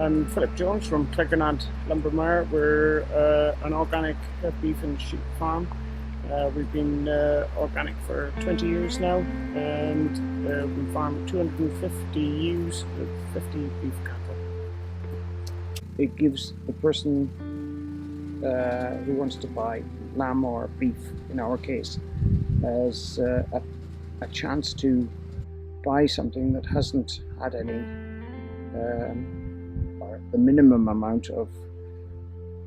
I'm Phillip Jones from Clegyrnant, Llanbrynmair. We're an organic beef and sheep farm. We've been organic for 20 years now, and we farm 250 ewes with 50 beef cattle. It gives the person who wants to buy lamb or beef, in our case, as a chance to buy something that hasn't had any or the minimum amount of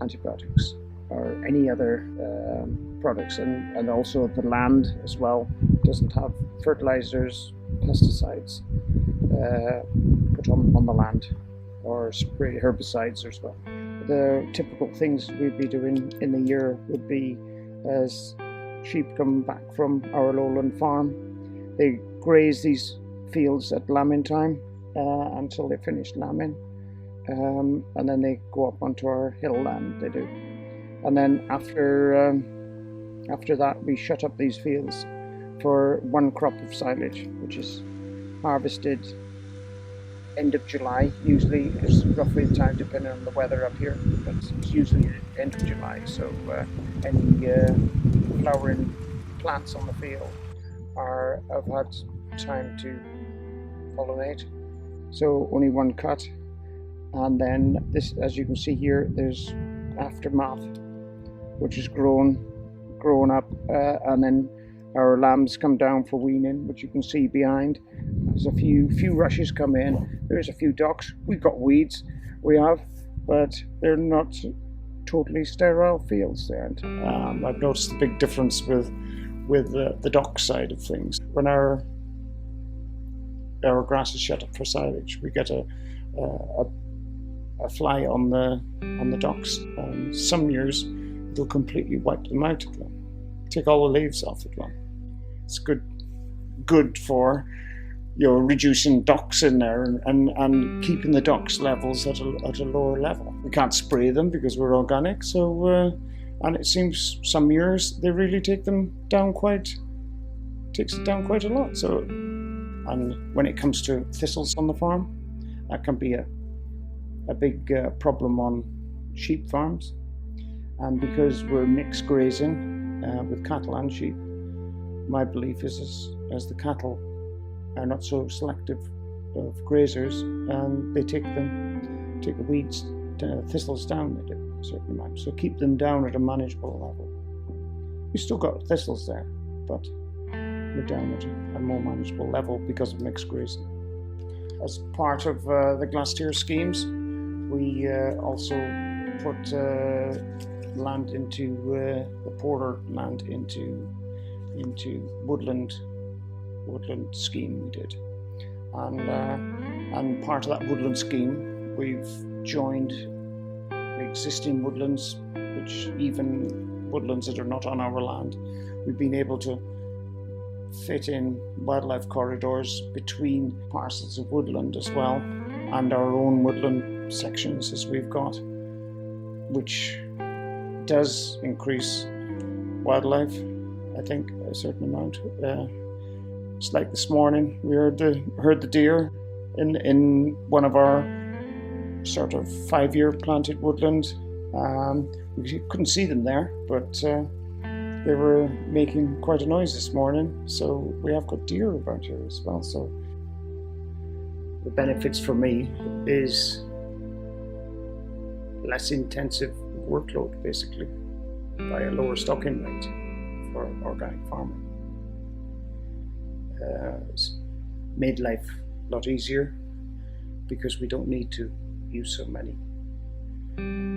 antibiotics or any other products, and also the land as well doesn't have fertilizers, pesticides put on the land, or spray herbicides as well. The typical things we'd be doing in the year would be, as sheep come back from our lowland farm, they graze these fields at lambing time until they finish lambing, and then they go up onto our hill land. They do, and then after that we shut up these fields for one crop of silage, which is harvested end of July. Usually it's roughly the time, depending on the weather up here, but it's usually end of July. So any flowering plants on the field have had time to pollinate, so only one cut. And then this, as you can see here, there's aftermath, which is grown up, and then our lambs come down for weaning, which you can see behind. There's a few rushes come in. There's a few docks. We've got weeds, but they're not totally sterile fields there. I've noticed a big difference with the dock side of things. When our grass is shut up for silage, we get a fly on the docks. Some years they'll completely wipe them out again, take all the leaves off it. It's good for reducing docks in there and keeping the docks levels at a lower level. We can't spray them because we're organic, so and it seems some years they really takes it down quite a lot. So, and when it comes to thistles on the farm, that can be a big problem on sheep farms. And because we're mixed grazing with cattle and sheep, my belief is as the cattle are not so selective of grazers, and they take the weeds, thistles down, they do a certain amount. So keep them down at a manageable level. We've still got thistles there, but we're down at a more manageable level because of mixed grazing. As part of the Glastier schemes, we also put land into the poorer land into woodland scheme we did, and part of that woodland scheme we've joined the existing woodlands, which even woodlands that are not on our land, we've been able to fit in wildlife corridors between parcels of woodland as well, and our own woodland sections as we've got, which does increase wildlife, I think, a certain amount. It's like this morning we heard the deer in one of our sort of 5-year planted woodland. We couldn't see them there, but they were making quite a noise this morning. So we have got deer about here as well. So the benefits for me is less intensive workload, basically, by a lower stocking rate for organic farming. It's made life a lot easier because we don't need to use so many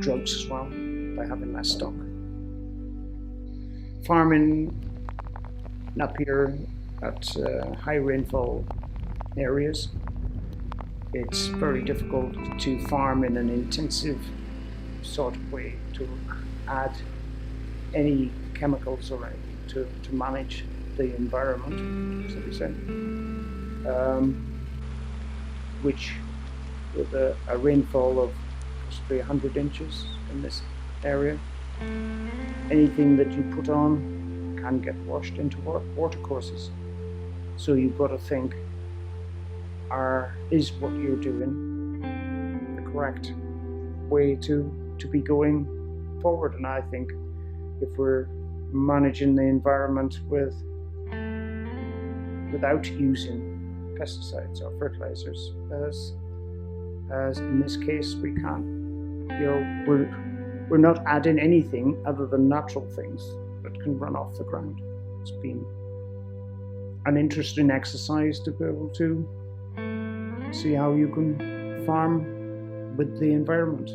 drugs as well by having less stock. Farming up here at high rainfall areas, it's very difficult to farm in an intensive sort of way, to add any chemicals or anything to manage the environment, so we say, which with a rainfall of possibly 100 inches in this area, anything that you put on can get washed into watercourses. So you've got to think, is what you're doing, the correct way to be going forward. And I think if we're managing the environment without using pesticides or fertilizers, as in this case we can, we're not adding anything other than natural things that can run off the ground. It's been an interesting exercise to be able to see how you can farm with the environment.